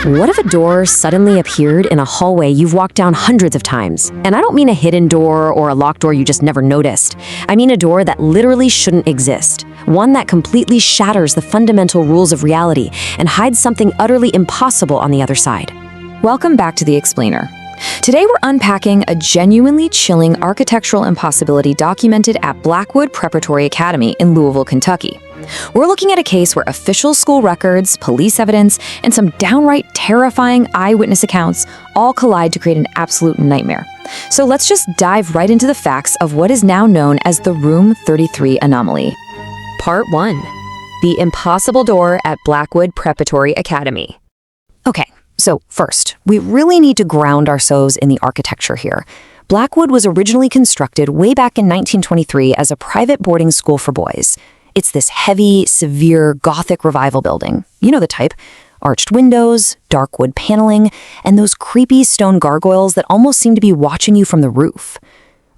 What if a door suddenly appeared in a hallway you've walked down hundreds of times? And I don't mean a hidden door or a locked door you just never noticed. I mean a door that literally shouldn't exist. One that completely shatters the fundamental rules of reality and hides something utterly impossible on the other side. Welcome back to The Explainer. Today we're unpacking a genuinely chilling architectural impossibility documented at Blackwood Preparatory Academy in Louisville, Kentucky. We're looking at a case where official school records, police evidence, and some downright terrifying eyewitness accounts all collide to create an absolute nightmare. So let's just dive right into the facts of what is now known as the Room 33 Anomaly. Part 1. The Impossible Door at Blackwood Preparatory Academy. Okay, so first, we really need to ground ourselves in the architecture here. Blackwood was originally constructed way back in 1923 as a private boarding school for boys. It's this heavy, severe Gothic revival building. You know the type. Arched windows, dark wood paneling, and those creepy stone gargoyles that almost seem to be watching you from the roof.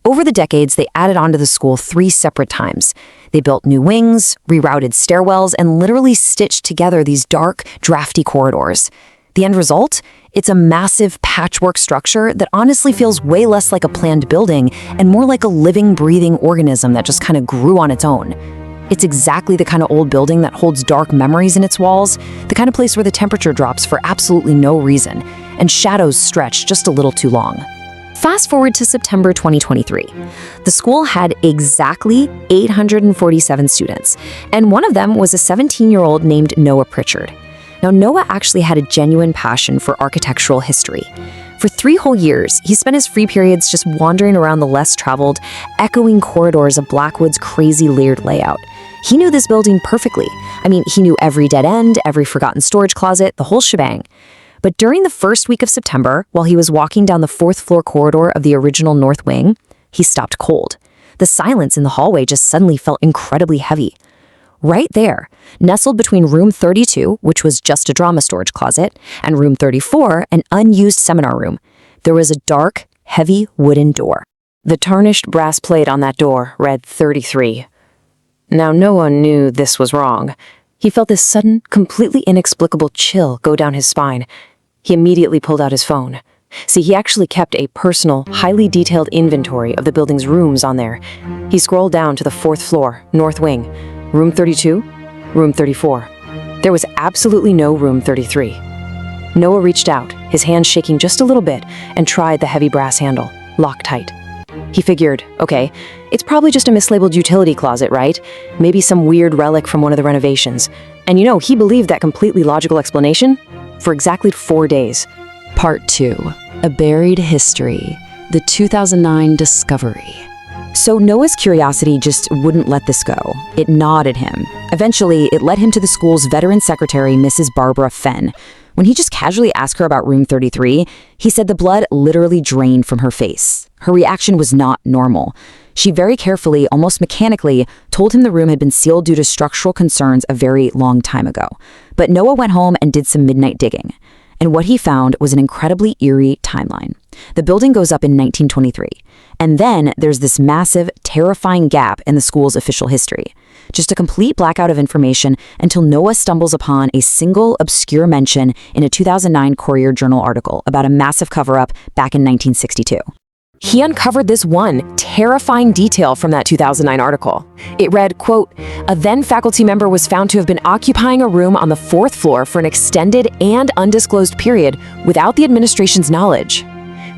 Over the decades, they added onto the school 3 separate times. They built new wings, rerouted stairwells, and literally stitched together these dark, drafty corridors. The end result? It's a massive patchwork structure that honestly feels way less like a planned building and more like a living, breathing organism that just kind of grew on its own. It's exactly the kind of old building that holds dark memories in its walls, the kind of place where the temperature drops for absolutely no reason, and shadows stretch just a little too long. Fast forward to September 2023. The school had exactly 847 students, and one of them was a 17-year-old named Noah Pritchard. Now, Noah actually had a genuine passion for architectural history. For 3 whole years, he spent his free periods just wandering around the less traveled, echoing corridors of Blackwood's crazy layered layout. He knew this building perfectly. I mean, he knew every dead end, every forgotten storage closet, the whole shebang. But during the first week of September, while he was walking down the 4th floor corridor of the original North Wing, he stopped cold. The silence in the hallway just suddenly felt incredibly heavy. Right there, nestled between room 32, which was just a drama storage closet, and room 34, an unused seminar room, there was a dark, heavy wooden door. The tarnished brass plate on that door read 33. Now, no one knew this was wrong. He felt this sudden, completely inexplicable chill go down his spine. He immediately pulled out his phone. See, he actually kept a personal, highly detailed inventory of the building's rooms on there. He scrolled down to the 4th floor, North Wing. Room 32, room 34. There was absolutely no room 33. Noah reached out, his hand shaking just a little bit, and tried the heavy brass handle, locked tight. He figured, okay, it's probably just a mislabeled utility closet, right? Maybe some weird relic from one of the renovations. And he believed that completely logical explanation for exactly 4 days. Part 2. A Buried History. The 2009 Discovery. So Noah's curiosity just wouldn't let this go. It gnawed at him. Eventually, it led him to the school's veteran secretary, Mrs. Barbara Fenn. When he just casually asked her about room 33, he said the blood literally drained from her face. Her reaction was not normal. She very carefully, almost mechanically, told him the room had been sealed due to structural concerns a very long time ago. But Noah went home and did some midnight digging. And what he found was an incredibly eerie timeline. The building goes up in 1923. And then there's this massive, terrifying gap in the school's official history. Just a complete blackout of information until Noah stumbles upon a single obscure mention in a 2009 Courier Journal article about a massive cover-up back in 1962. He uncovered this one terrifying detail from that 2009 article. It read, quote, "A then faculty member was found to have been occupying a room on the 4th floor for an extended and undisclosed period without the administration's knowledge."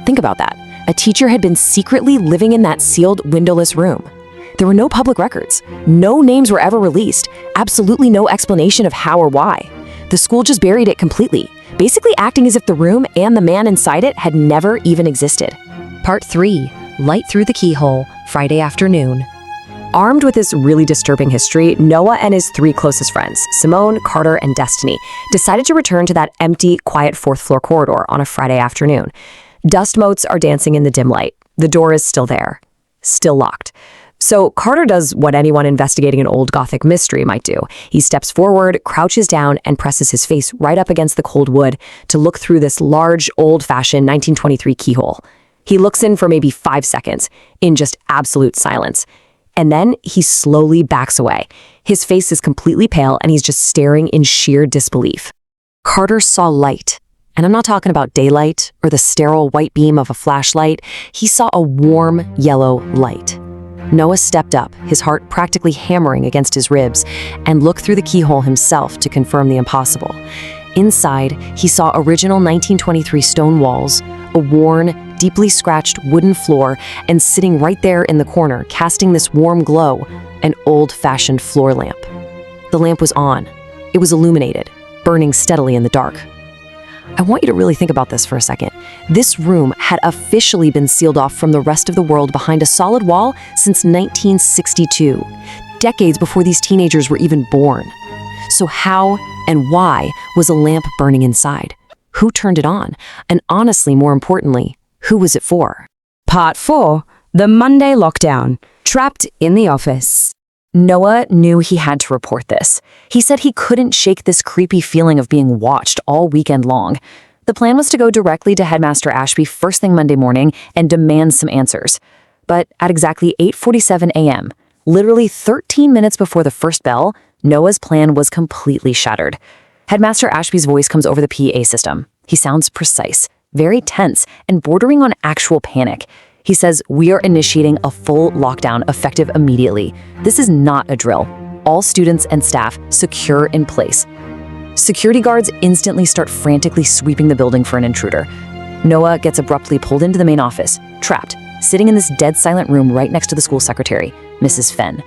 Think about that. A teacher had been secretly living in that sealed, windowless room. There were no public records. No names were ever released. Absolutely no explanation of how or why. The school just buried it completely, basically acting as if the room and the man inside it had never even existed. Part 3. Light Through the Keyhole, Friday afternoon. Armed with this really disturbing history, Noah and his 3 closest friends, Simone, Carter, and Destiny, decided to return to that empty, quiet 4th floor corridor on a Friday afternoon. Dust motes are dancing in the dim light. The door is still there, still locked. So Carter does what anyone investigating an old Gothic mystery might do. He steps forward, crouches down, and presses his face right up against the cold wood to look through this large, old-fashioned 1923 keyhole. He looks in for maybe 5 seconds, in just absolute silence. And then he slowly backs away. His face is completely pale, and he's just staring in sheer disbelief. Carter saw light. And I'm not talking about daylight or the sterile white beam of a flashlight. He saw a warm yellow light. Noah stepped up, his heart practically hammering against his ribs, and looked through the keyhole himself to confirm the impossible. Inside, he saw original 1923 stone walls, a worn, deeply scratched wooden floor, and sitting right there in the corner, casting this warm glow, an old-fashioned floor lamp. The lamp was on. It was illuminated, burning steadily in the dark. I want you to really think about this for a second. This room had officially been sealed off from the rest of the world behind a solid wall since 1962, decades before these teenagers were even born. So how and why was a lamp burning inside? Who turned it on? And honestly, more importantly, who was it for? Part 4, the Monday lockdown, trapped in the office. Noah knew he had to report this. He said he couldn't shake this creepy feeling of being watched all weekend long. The plan was to go directly to Headmaster Ashby first thing Monday morning and demand some answers. But at exactly 8:47 a.m., literally 13 minutes before the first bell, Noah's plan was completely shattered. Headmaster Ashby's voice comes over the PA system. He sounds precise, very tense, and bordering on actual panic. He says, "We are initiating a full lockdown effective immediately. This is not a drill. All students and staff secure in place." Security guards instantly start frantically sweeping the building for an intruder. Noah gets abruptly pulled into the main office, trapped, sitting in this dead silent room right next to the school secretary, Mrs. Fenn.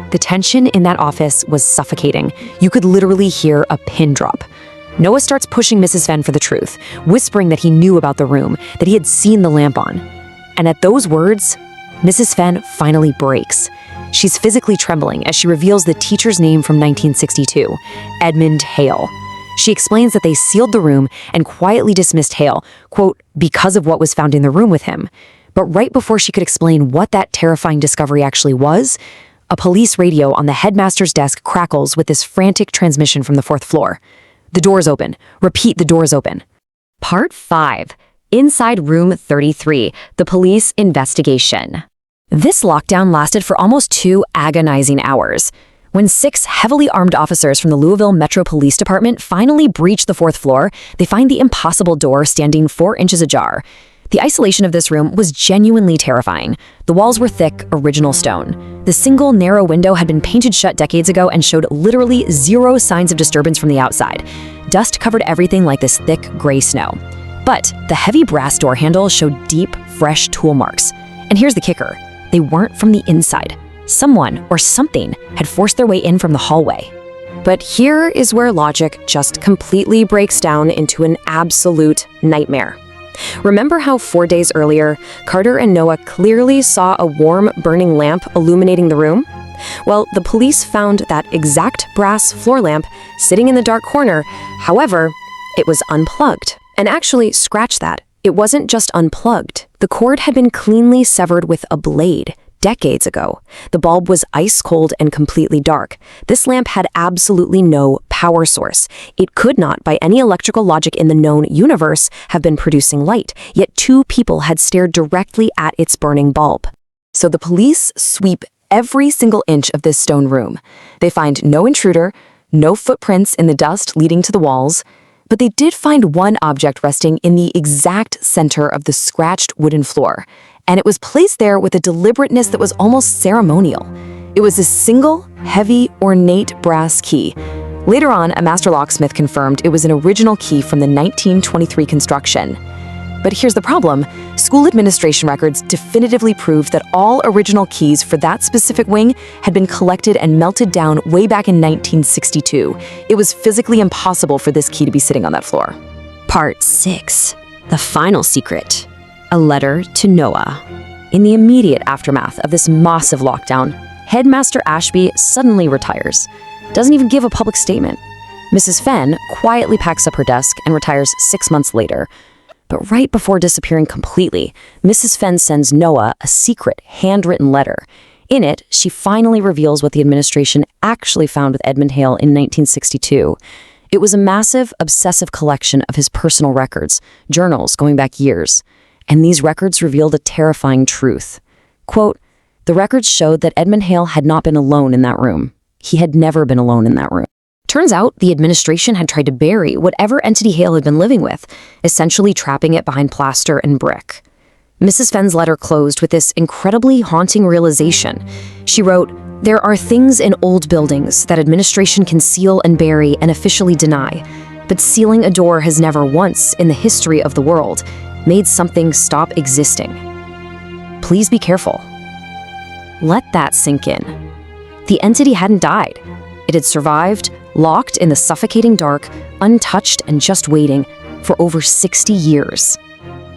The tension in that office was suffocating. You could literally hear a pin drop. Noah starts pushing Mrs. Fenn for the truth, whispering that he knew about the room, that he had seen the lamp on. And at those words, Mrs. Fenn finally breaks. She's physically trembling as she reveals the teacher's name from 1962, Edmund Hale. She explains that they sealed the room and quietly dismissed Hale, quote, because of what was found in the room with him. But right before she could explain what that terrifying discovery actually was, a police radio on the headmaster's desk crackles with this frantic transmission from the 4th floor. The door's open. Repeat, the door's open. Part 5. Inside Room 33, the police investigation. This lockdown lasted for almost 2 agonizing hours. When 6 heavily armed officers from the Louisville Metro Police Department finally breach the 4th floor, they find the impossible door standing 4 inches ajar. The isolation of this room was genuinely terrifying. The walls were thick, original stone. The single narrow window had been painted shut decades ago and showed literally 0 signs of disturbance from the outside. Dust covered everything like this thick, gray snow. But the heavy brass door handle showed deep, fresh tool marks. And here's the kicker. They weren't from the inside. Someone or something had forced their way in from the hallway. But here is where logic just completely breaks down into an absolute nightmare. Remember how 4 days earlier, Carter and Noah clearly saw a warm, burning lamp illuminating the room? Well, the police found that exact brass floor lamp sitting in the dark corner. However, it was unplugged. And actually, scratch that. It wasn't just unplugged. The cord had been cleanly severed with a blade decades ago. The bulb was ice cold and completely dark. This lamp had absolutely no power source. It could not, by any electrical logic in the known universe, have been producing light, yet 2 people had stared directly at its burning bulb. So the police sweep every single inch of this stone room. They find no intruder, no footprints in the dust leading to the walls, but they did find one object resting in the exact center of the scratched wooden floor, and it was placed there with a deliberateness that was almost ceremonial. It was a single, heavy, ornate brass key. Later on, a master locksmith confirmed it was an original key from the 1923 construction. But here's the problem. School administration records definitively proved that all original keys for that specific wing had been collected and melted down way back in 1962. It was physically impossible for this key to be sitting on that floor. Part 6. The final secret. A letter to Noah. In the immediate aftermath of this massive lockdown, Headmaster Ashby suddenly retires. Doesn't even give a public statement. Mrs. Fenn quietly packs up her desk and retires 6 months later. But right before disappearing completely, Mrs. Fenn sends Noah a secret, handwritten letter. In it, she finally reveals what the administration actually found with Edmund Hale in 1962. It was a massive, obsessive collection of his personal records, journals going back years. And these records revealed a terrifying truth. Quote, "The records showed that Edmund Hale had not been alone in that room. He had never been alone in that room." Turns out the administration had tried to bury whatever entity Hale had been living with, essentially trapping it behind plaster and brick. Mrs. Fenn's letter closed with this incredibly haunting realization. She wrote, "There are things in old buildings that administration can seal and bury and officially deny, but sealing a door has never once, in the history of the world, made something stop existing. Please be careful." Let that sink in. The entity hadn't died. It had survived, locked in the suffocating dark, untouched and just waiting for over 60 years.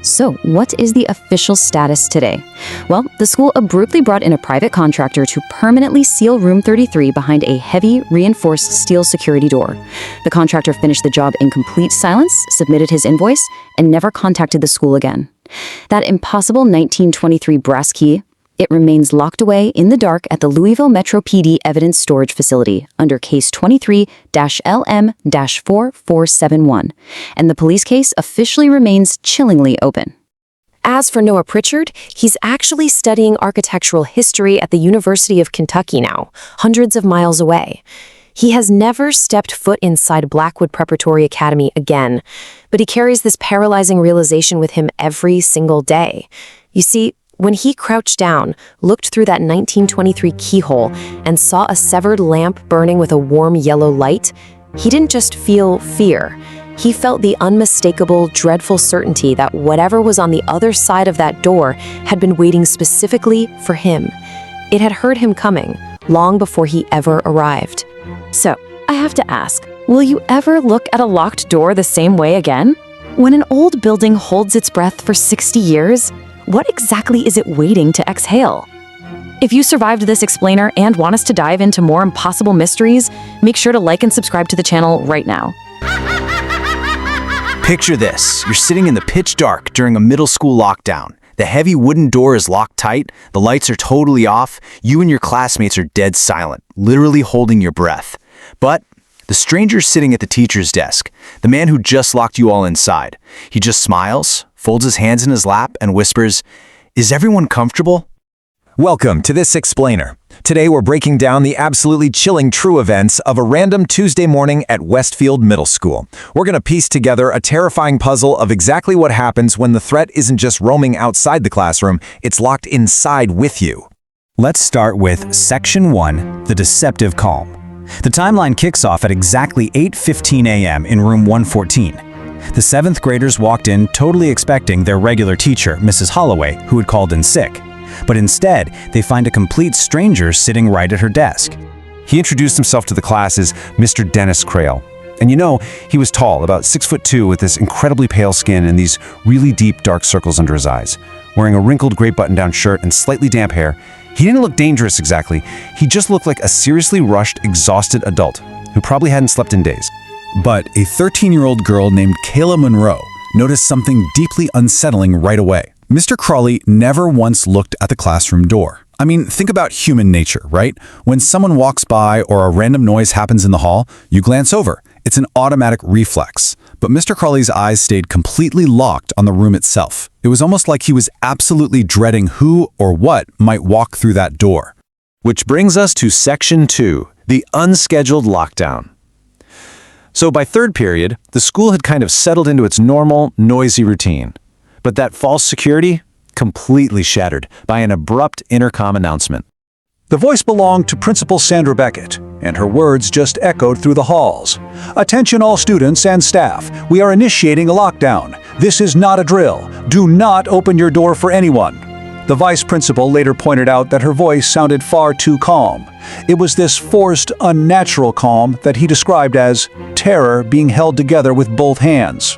So, what is the official status today? Well, the school abruptly brought in a private contractor to permanently seal room 33 behind a heavy, reinforced steel security door. The contractor finished the job in complete silence, submitted his invoice, and never contacted the school again. That impossible 1923 brass key, it remains locked away in the dark at the Louisville Metro PD Evidence Storage Facility under Case 23-LM-4471, and the police case officially remains chillingly open. As for Noah Pritchard, he's actually studying architectural history at the University of Kentucky now, hundreds of miles away. He has never stepped foot inside Blackwood Preparatory Academy again, but he carries this paralyzing realization with him every single day. You see, when he crouched down, looked through that 1923 keyhole, and saw a severed lamp burning with a warm yellow light, he didn't just feel fear. He felt the unmistakable, dreadful certainty that whatever was on the other side of that door had been waiting specifically for him. It had heard him coming, long before he ever arrived. So, I have to ask, will you ever look at a locked door the same way again? When an old building holds its breath for 60 years, what exactly is it waiting to exhale? If you survived this explainer and want us to dive into more impossible mysteries, make sure to like and subscribe to the channel right now. Picture this. You're sitting in the pitch dark during a middle school lockdown. The heavy wooden door is locked tight, the lights are totally off, you and your classmates are dead silent, literally holding your breath. But the stranger's sitting at the teacher's desk, the man who just locked you all inside. He just smiles, folds his hands in his lap, and whispers, "Is everyone comfortable?" Welcome to this explainer. Today we're breaking down the absolutely chilling true events of a random Tuesday morning at Westfield Middle School. We're going to piece together a terrifying puzzle of exactly what happens when the threat isn't just roaming outside the classroom, it's locked inside with you. Let's start with Section 1, the deceptive calm. The timeline kicks off at exactly 8:15 a.m. in room 114. The 7th graders walked in totally expecting their regular teacher, Mrs. Holloway, who had called in sick. But instead, they find a complete stranger sitting right at her desk. He introduced himself to the class as Mr. Dennis Crail. And you know, he was tall, about 6'2", with this incredibly pale skin and these really deep dark circles under his eyes. Wearing a wrinkled gray button-down shirt and slightly damp hair, he didn't look dangerous exactly. He just looked like a seriously rushed, exhausted adult who probably hadn't slept in days. But a 13-year-old girl named Kayla Monroe noticed something deeply unsettling right away. Mr. Crawley never once looked at the classroom door. I mean, think about human nature, right? When someone walks by or a random noise happens in the hall, you glance over. It's an automatic reflex. But Mr. Crawley's eyes stayed completely locked on the room itself. It was almost like he was absolutely dreading who or what might walk through that door. Which brings us to Section 2, the unscheduled lockdown. So by third period, the school had kind of settled into its normal, noisy routine. But that false security, completely shattered by an abrupt intercom announcement. The voice belonged to Principal Sandra Beckett, and her words just echoed through the halls. "Attention all students and staff, we are initiating a lockdown. This is not a drill. Do not open your door for anyone." The vice principal later pointed out that her voice sounded far too calm. It was this forced, unnatural calm that he described as terror being held together with both hands.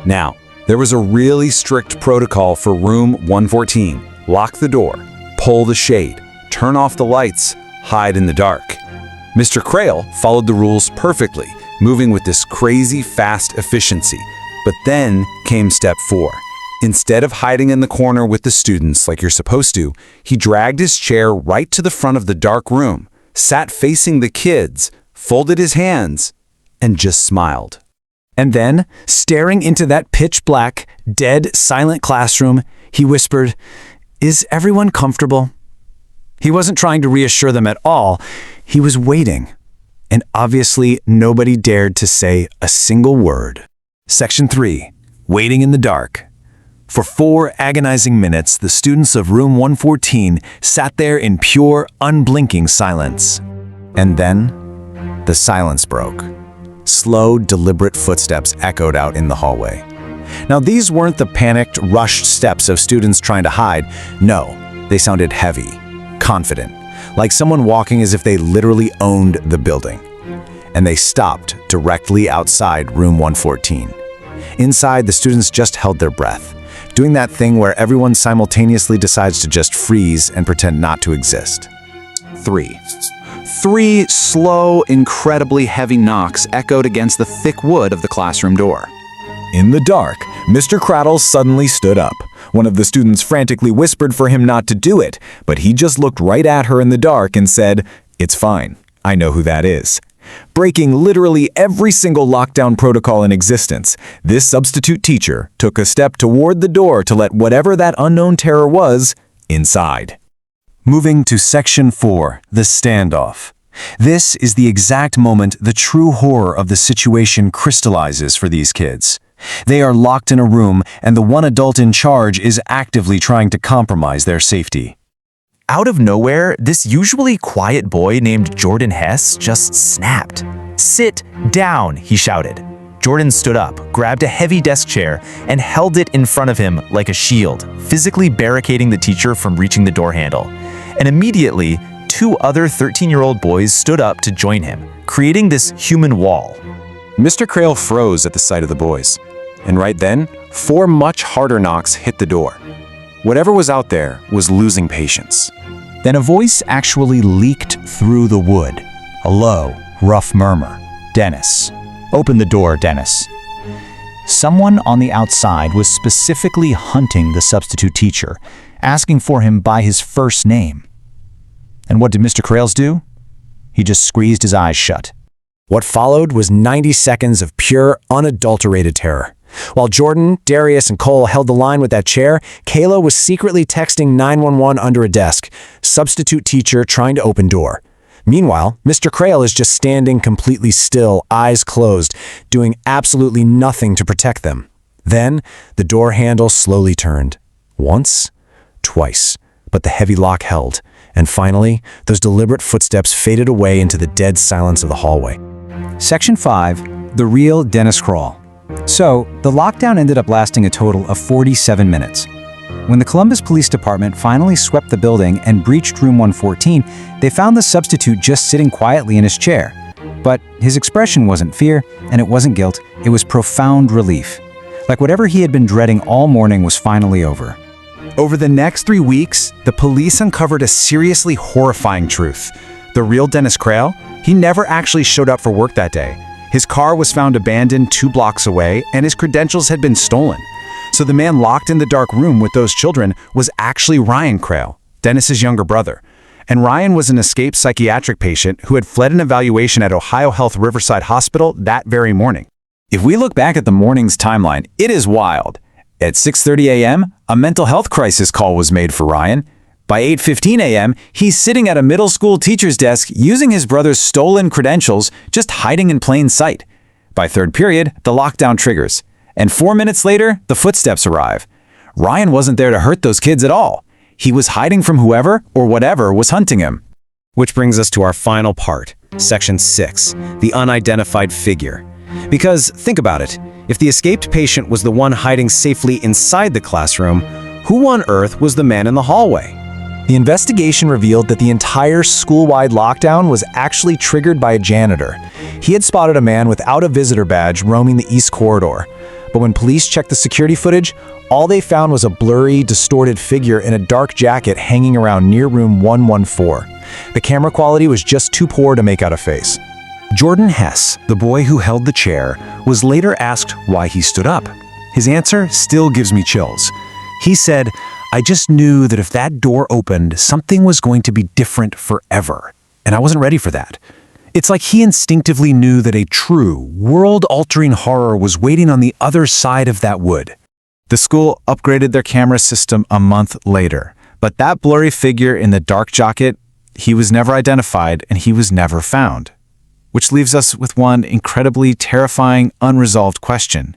Now, there was a really strict protocol for room 114. Lock the door, pull the shade, turn off the lights, hide in the dark. Mr. Crail followed the rules perfectly, moving with this crazy fast efficiency. But then came step 4. Instead of hiding in the corner with the students like you're supposed to, he dragged his chair right to the front of the dark room, sat facing the kids, folded his hands, and just smiled. And then, staring into that pitch-black, dead, silent classroom, he whispered, "Is everyone comfortable?" He wasn't trying to reassure them at all. He was waiting. And obviously, nobody dared to say a single word. Section 3. Waiting in the dark. For 4 agonizing minutes, the students of room 114 sat there in pure, unblinking silence. And then, the silence broke. Slow, deliberate footsteps echoed out in the hallway. Now, these weren't the panicked, rushed steps of students trying to hide. No, they sounded heavy, confident, like someone walking as if they literally owned the building. And they stopped directly outside room 114. Inside, the students just held their breath, doing that thing where everyone simultaneously decides to just freeze and pretend not to exist. 3. 3 slow, incredibly heavy knocks echoed against the thick wood of the classroom door. In the dark, Mr. Cradle suddenly stood up. One of the students frantically whispered for him not to do it, but he just looked right at her in the dark and said, "It's fine. I know who that is." Breaking literally every single lockdown protocol in existence, this substitute teacher took a step toward the door to let whatever that unknown terror was inside. Moving to Section 4, the standoff. This is the exact moment the true horror of the situation crystallizes for these kids. They are locked in a room, and the one adult in charge is actively trying to compromise their safety. Out of nowhere, this usually quiet boy named Jordan Hess just snapped. "Sit down," he shouted. Jordan stood up, grabbed a heavy desk chair, and held it in front of him like a shield, physically barricading the teacher from reaching the door handle. And immediately, 2 other 13-year-old boys stood up to join him, creating this human wall. Mr. Crail froze at the sight of the boys. And right then, 4 much harder knocks hit the door. Whatever was out there was losing patience. Then a voice actually leaked through the wood. A low, rough murmur. "Dennis. Open the door, Dennis." Someone on the outside was specifically hunting the substitute teacher, asking for him by his first name. And what did Mr. Crails do? He just squeezed his eyes shut. What followed was 90 seconds of pure, unadulterated terror. While Jordan, Darius, and Cole held the line with that chair, Kayla was secretly texting 911 under a desk, substitute teacher trying to open door. Meanwhile, Mr. Crail is just standing completely still, eyes closed, doing absolutely nothing to protect them. Then, the door handle slowly turned. Once, twice, but the heavy lock held. And finally, those deliberate footsteps faded away into the dead silence of the hallway. Section 5, the real Dennis Crawl. So, the lockdown ended up lasting a total of 47 minutes. When the Columbus Police Department finally swept the building and breached room 114, they found the substitute just sitting quietly in his chair. But his expression wasn't fear, and it wasn't guilt, it was profound relief. Like whatever he had been dreading all morning was finally over. Over the next 3 weeks, the police uncovered a seriously horrifying truth. The real Dennis Crail, he never actually showed up for work that day. His car was found abandoned 2 blocks away, and his credentials had been stolen. So the man locked in the dark room with those children was actually Ryan Crail, Dennis's younger brother. And Ryan was an escaped psychiatric patient who had fled an evaluation at Ohio Health Riverside Hospital that very morning. If we look back at the morning's timeline, it is wild. At 6:30 a.m., a mental health crisis call was made for Ryan. By 8:15 a.m., he's sitting at a middle school teacher's desk using his brother's stolen credentials, just hiding in plain sight. By third period, the lockdown triggers. And 4 minutes later, the footsteps arrive. Ryan wasn't there to hurt those kids at all. He was hiding from whoever or whatever was hunting him. Which brings us to our final part, Section 6, the unidentified figure. Because, think about it, if the escaped patient was the one hiding safely inside the classroom, who on earth was the man in the hallway? The investigation revealed that the entire school-wide lockdown was actually triggered by a janitor. He had spotted a man without a visitor badge roaming the east corridor. But when police checked the security footage, all they found was a blurry, distorted figure in a dark jacket hanging around near room 114. The camera quality was just too poor to make out a face. Jordan Hess, the boy who held the chair, was later asked why he stood up. His answer still gives me chills. He said, "I just knew that if that door opened, something was going to be different forever. And I wasn't ready for that." It's like he instinctively knew that a true, world-altering horror was waiting on the other side of that wood. The school upgraded their camera system a month later, but that blurry figure in the dark jacket, he was never identified and he was never found. Which leaves us with one incredibly terrifying, unresolved question.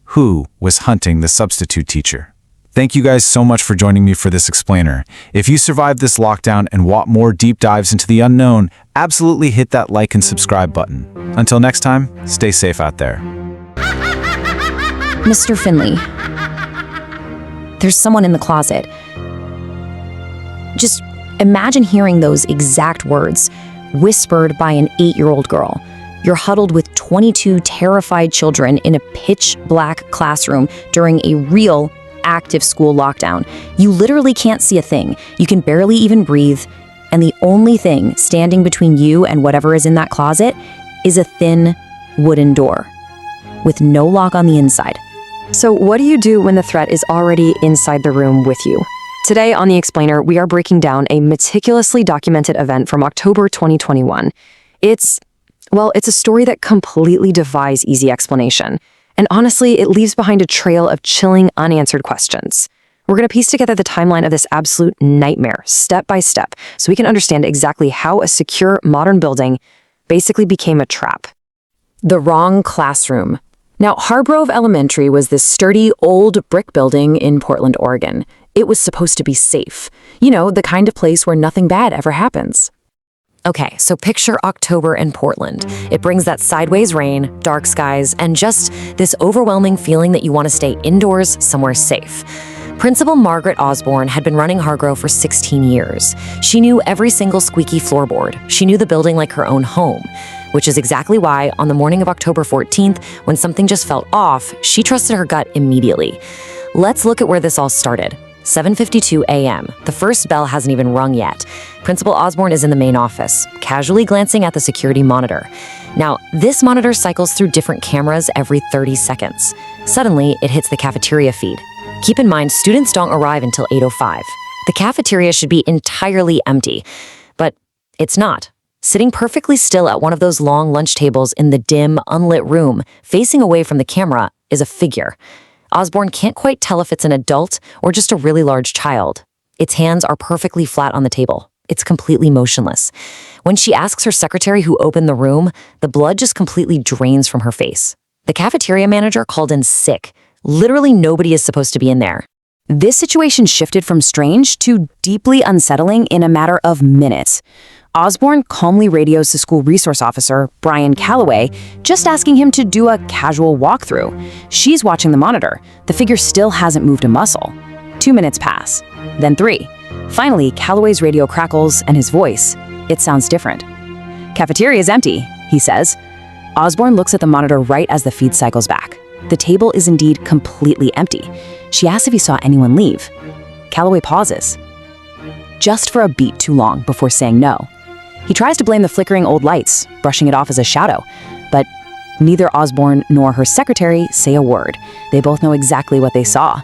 Who was hunting the substitute teacher? Thank you guys so much for joining me for this explainer. If you survived this lockdown and want more deep dives into the unknown, absolutely hit that like and subscribe button. Until next time, stay safe out there. Mr. Finley, there's someone in the closet. Just imagine hearing those exact words, whispered by an 8-year-old girl. You're huddled with 22 terrified children in a pitch-black classroom during a real, active school lockdown. You literally can't see a thing. You can barely even breathe. And the only thing standing between you and whatever is in that closet is a thin, wooden door with no lock on the inside. So what do you do when the threat is already inside the room with you? Today on The Explainer, we are breaking down a meticulously documented event from October 2021. It's a story that completely defies easy explanation. And honestly, it leaves behind a trail of chilling, unanswered questions. We're going to piece together the timeline of this absolute nightmare, step by step, so we can understand exactly how a secure, modern building basically became a trap. The wrong classroom. Now, Hargrove Elementary was this sturdy, old brick building in Portland, Oregon. It was supposed to be safe. You know, the kind of place where nothing bad ever happens. Okay, so picture October in Portland. It brings that sideways rain, dark skies, and just this overwhelming feeling that you want to stay indoors somewhere safe. Principal Margaret Osborne had been running Hargrove for 16 years. She knew every single squeaky floorboard. She knew the building like her own home, which is exactly why on the morning of October 14th, when something just felt off, she trusted her gut immediately. Let's look at where this all started. 7:52 a.m. The first bell hasn't even rung yet. Principal Osborne is in the main office, casually glancing at the security monitor. Now, this monitor cycles through different cameras every 30 seconds. Suddenly, it hits the cafeteria feed. Keep in mind, students don't arrive until 8:05. The cafeteria should be entirely empty, but it's not. Sitting perfectly still at one of those long lunch tables in the dim, unlit room, facing away from the camera, is a figure. Osborne can't quite tell if it's an adult or just a really large child. Its hands are perfectly flat on the table. It's completely motionless. When she asks her secretary who opened the room, the blood just completely drains from her face. The cafeteria manager called in sick. Literally nobody is supposed to be in there. This situation shifted from strange to deeply unsettling in a matter of minutes. Osborne calmly radios the school resource officer, Brian Calloway, just asking him to do a casual walkthrough. She's watching the monitor. The figure still hasn't moved a muscle. 2 minutes pass, then 3. Finally, Calloway's radio crackles and his voice. It sounds different. "Cafeteria is empty," he says. Osborne looks at the monitor right as the feed cycles back. The table is indeed completely empty. She asks if he saw anyone leave. Calloway pauses, just for a beat too long before saying no. He tries to blame the flickering old lights, brushing it off as a shadow, but neither Osborne nor her secretary say a word. They both know exactly what they saw.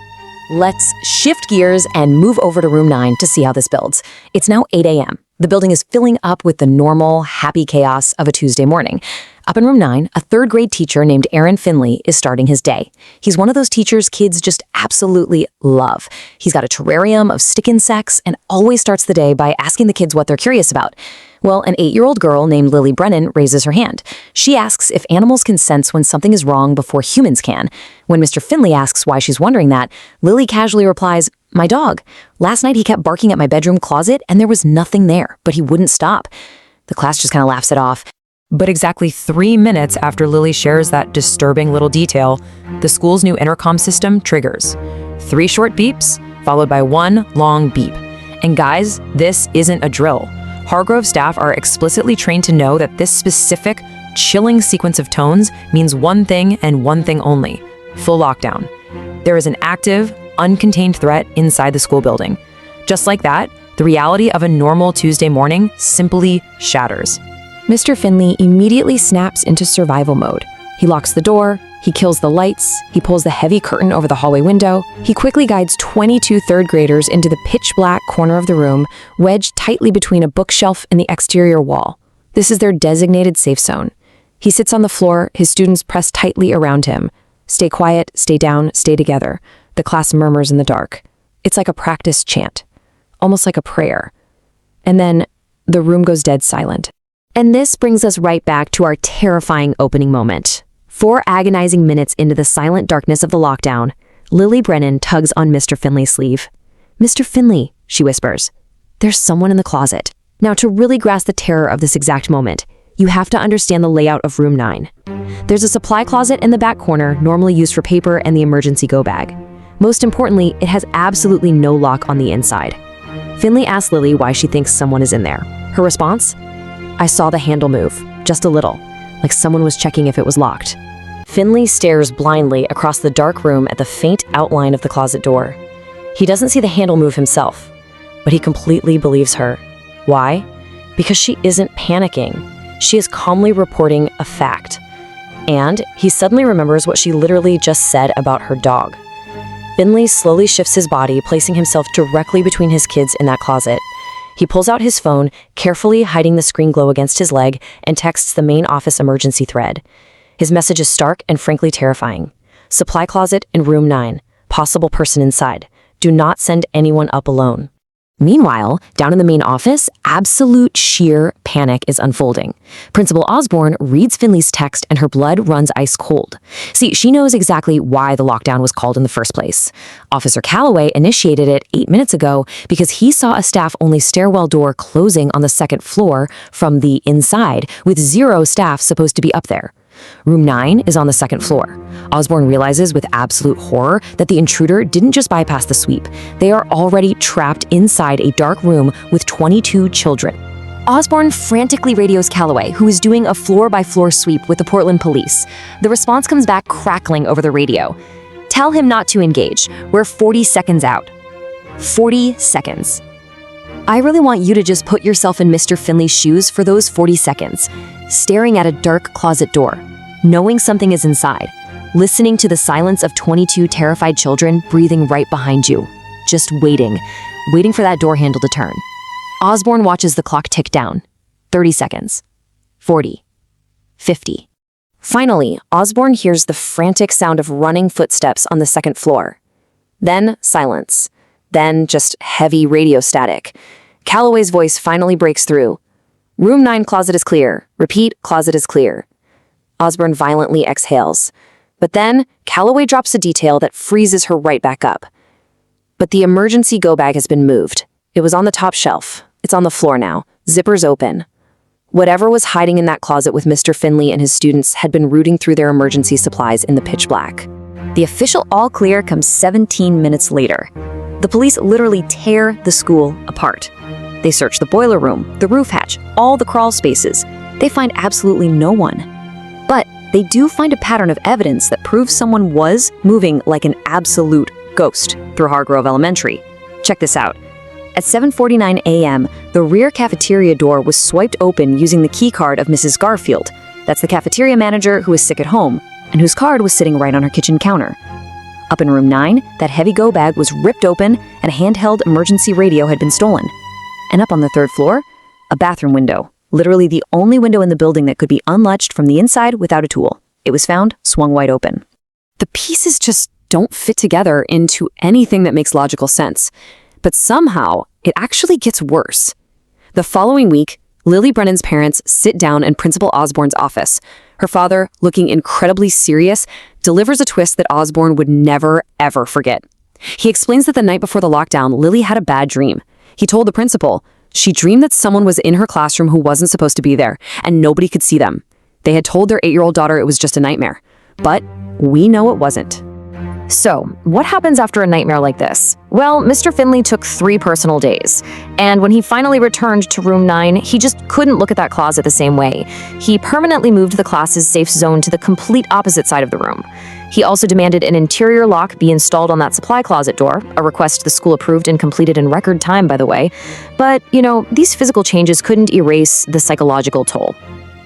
Let's shift gears and move over to room 9 to see how this builds. It's now 8 a.m. The building is filling up with the normal, happy chaos of a Tuesday morning. Up in room 9, a third-grade teacher named Aaron Finley is starting his day. He's one of those teachers kids just absolutely love. He's got a terrarium of stick insects and always starts the day by asking the kids what they're curious about. Well, an 8-year-old girl named Lily Brennan raises her hand. She asks if animals can sense when something is wrong before humans can. When Mr. Finley asks why she's wondering that, Lily casually replies, "My dog. Last night he kept barking at my bedroom closet and there was nothing there, but he wouldn't stop." The class just kind of laughs it off. But exactly 3 minutes after Lily shares that disturbing little detail, the school's new intercom system triggers. 3 short beeps, followed by 1 long beep. And guys, this isn't a drill. Hargrove staff are explicitly trained to know that this specific, chilling sequence of tones means one thing and one thing only: full lockdown. There is an active, uncontained threat inside the school building. Just like that, the reality of a normal Tuesday morning simply shatters. Mr. Finley immediately snaps into survival mode. He locks the door, he kills the lights, he pulls the heavy curtain over the hallway window. He quickly guides 22 third graders into the pitch black corner of the room, wedged tightly between a bookshelf and the exterior wall. This is their designated safe zone. He sits on the floor, his students press tightly around him. Stay quiet, stay down, stay together. The class murmurs in the dark. It's like a practice chant, almost like a prayer. And then the room goes dead silent. And this brings us right back to our terrifying opening moment. 4 agonizing minutes into the silent darkness of the lockdown, Lily Brennan tugs on Mr. Finley's sleeve. "Mr. Finley," she whispers, "there's someone in the closet." Now, to really grasp the terror of this exact moment, you have to understand the layout of room 9. There's a supply closet in the back corner, normally used for paper and the emergency go bag. Most importantly, it has absolutely no lock on the inside. Finley asks Lily why she thinks someone is in there. Her response? "I saw the handle move, just a little, like someone was checking if it was locked." Finley stares blindly across the dark room at the faint outline of the closet door. He doesn't see the handle move himself, but he completely believes her. Why? Because she isn't panicking. She is calmly reporting a fact. And he suddenly remembers what she literally just said about her dog. Finley slowly shifts his body, placing himself directly between his kids in that closet. He pulls out his phone, carefully hiding the screen glow against his leg, and texts the main office emergency thread. His message is stark and frankly terrifying. "Supply closet in room 9. Possible person inside. Do not send anyone up alone." Meanwhile, down in the main office, absolute sheer panic is unfolding. Principal Osborne reads Finley's text and her blood runs ice cold. See, she knows exactly why the lockdown was called in the first place. Officer Calloway initiated it 8 minutes ago because he saw a staff-only stairwell door closing on the 2nd floor from the inside, with 0 staff supposed to be up there. Room 9 is on the 2nd floor. Osborne realizes with absolute horror that the intruder didn't just bypass the sweep. They are already trapped inside a dark room with 22 children. Osborne frantically radios Calloway, who is doing a floor-by-floor sweep with the Portland police. The response comes back crackling over the radio. "Tell him not to engage. We're 40 seconds out." 40 seconds. I really want you to just put yourself in Mr. Finley's shoes for those 40 seconds, staring at a dark closet door, knowing something is inside, listening to the silence of 22 terrified children breathing right behind you, just waiting for that door handle to turn. Osborne watches the clock tick down. 30 seconds. 40. 50. Finally, Osborne hears the frantic sound of running footsteps on the 2nd floor. Then silence. Then just heavy radio static. Calloway's voice finally breaks through. "Room 9 closet is clear. Repeat, closet is clear." Osborne violently exhales. But then, Calloway drops a detail that freezes her right back up. But the emergency go bag has been moved. It was on the top shelf. It's on the floor now. Zippers open. Whatever was hiding in that closet with Mr. Finley and his students had been rooting through their emergency supplies in the pitch black. The official all clear comes 17 minutes later. The police literally tear the school apart. They search the boiler room, the roof hatch, all the crawl spaces. They find absolutely no one. But they do find a pattern of evidence that proves someone was moving like an absolute ghost through Hargrove Elementary. Check this out. At 7:49 a.m., the rear cafeteria door was swiped open using the key card of Mrs. Garfield. That's the cafeteria manager who is sick at home, and whose card was sitting right on her kitchen counter. Up in room 9, that heavy go bag was ripped open and a handheld emergency radio had been stolen. And up on the 3rd floor, a bathroom window. Literally the only window in the building that could be unlatched from the inside without a tool. It was found, swung wide open. The pieces just don't fit together into anything that makes logical sense. But somehow, it actually gets worse. The following week, Lily Brennan's parents sit down in Principal Osborne's office. Her father, looking incredibly serious, delivers a twist that Osborne would never, ever forget. He explains that the night before the lockdown, Lily had a bad dream. He told the principal, she dreamed that someone was in her classroom who wasn't supposed to be there, and nobody could see them. They had told their 8-year-old daughter it was just a nightmare. But we know it wasn't. So, what happens after a nightmare like this? Well, Mr. Finley took 3 personal days, and when he finally returned to room 9, he just couldn't look at that closet the same way. He permanently moved the class's safe zone to the complete opposite side of the room. He also demanded an interior lock be installed on that supply closet door, a request the school approved and completed in record time, by the way. But, these physical changes couldn't erase the psychological toll.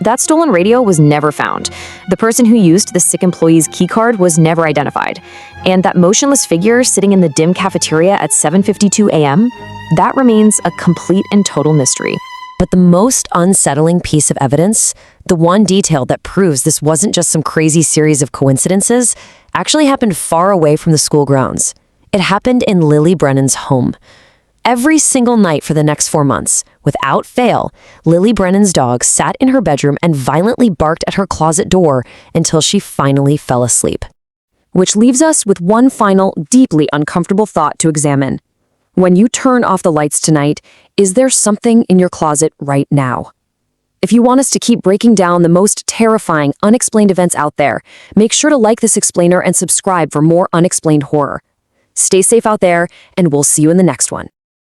That stolen radio was never found. The person who used the sick employee's keycard was never identified. And that motionless figure sitting in the dim cafeteria at 7:52 a.m., that remains a complete and total mystery. But the most unsettling piece of evidence, the one detail that proves this wasn't just some crazy series of coincidences, actually happened far away from the school grounds. It happened in Lily Brennan's home. Every single night for the next 4 months, without fail, Lily Brennan's dog sat in her bedroom and violently barked at her closet door until she finally fell asleep. Which leaves us with one final, deeply uncomfortable thought to examine. When you turn off the lights tonight, is there something in your closet right now? If you want us to keep breaking down the most terrifying, unexplained events out there, make sure to like this explainer and subscribe for more unexplained horror. Stay safe out there, and we'll see you in the next one.